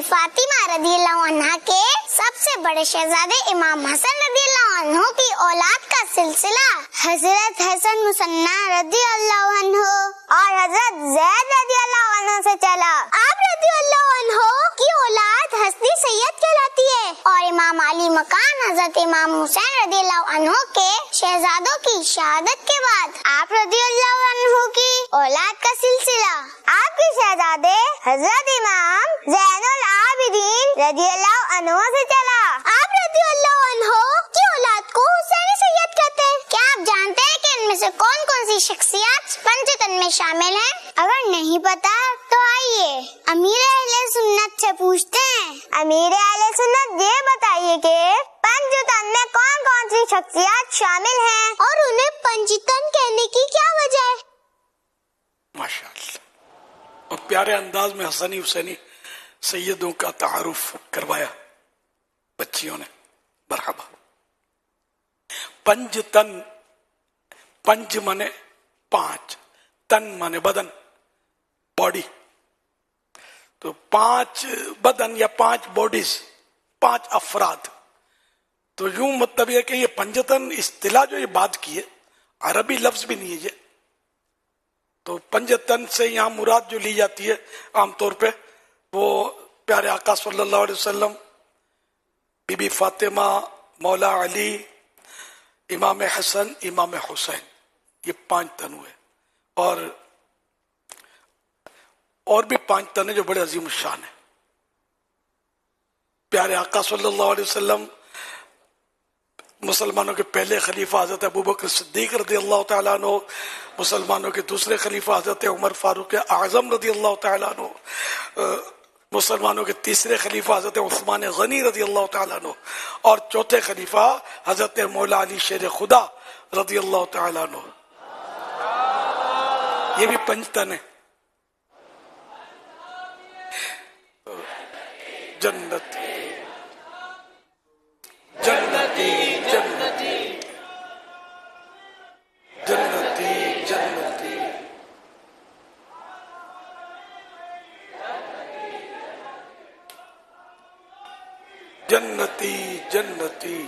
فاطمہ رضی اللہ عنہ کے سب سے بڑے شہزادے امام حسن رضی اللہ عنہ کی اولاد کا سلسلہ حضرت حسن مصنع رضی اللہ عنہ اور حضرت زید رضی اللہ عنہ سے چلا۔ آپ رضی اللہ عنہ کی اولاد حسنی سید کہلاتی ہے، اور امام علی مکان حضرت امام حسین رضی اللہ عنہ کے شہزادوں کی شہادت کے بعد آپ رضی اللہ عنہ کی اولاد کا سلسلہ آپ کے شہزادے حضرت امام زین العابدین رضی اللہ عنہ سے چلا۔ آپ رضی اللہ عنہ کی اولاد کو حسین سید کہتے ہیں۔ کیا آپ جانتے ہیں کہ ان میں سے کون کون سی شخصیات پنجتن میں شامل ہیں؟ اگر نہیں پتا تو آئیے امیر اہل سنت سے پوچھتے ہیں۔ امیر اہل سنت یہ بتائیے کہ پنجتن میں کون کون سی شخصیات شامل ہیں اور انہیں پنجتن کہنے کی کیا وجہ ہے؟ ماشاء اللہ، اور پیارے انداز میں حسنی حسینی سیدوں کا تعارف کروایا بچیوں نے۔ مرحبا۔ پنج تن، پنج مانے پانچ، تن مانے بدن، باڈی، تو پانچ بدن یا پانچ باڈیز، پانچ افراد۔ تو یوں مطلب یہ کہ یہ پنجتن اصطلاح جو یہ بات کی ہے عربی لفظ بھی نہیں ہے یہ، تو پنجتن سے یہاں مراد جو لی جاتی ہے عام طور پہ وہ پیارے آقا صلی اللہ علیہ وسلم، بی بی فاطمہ، مولا علی، امام حسن، امام حسین، یہ پانچ تن ہوئے، اور بھی پانچ تن ہیں جو بڑے عظیم الشان ہیں۔ پیارے آقا صلی اللہ علیہ وسلم مسلمانوں کے پہلے خلیفہ حضرت ابوبکر صدیق رضی اللہ تعالیٰ عنہ، مسلمانوں کے دوسرے خلیفہ حضرت عمر فاروق اعظم رضی اللہ تعالیٰ عنہ، مسلمانوں کے تیسرے خلیفہ حضرت عثمان غنی رضی اللہ تعالیٰ عنہ، اور چوتھے خلیفہ حضرت مولا علی شیر خدا رضی اللہ تعالیٰ عنہ۔ یہ بھی پنجتن ہے۔ جنتی جنتی جنتی جنتی جنتی جنتی جنتی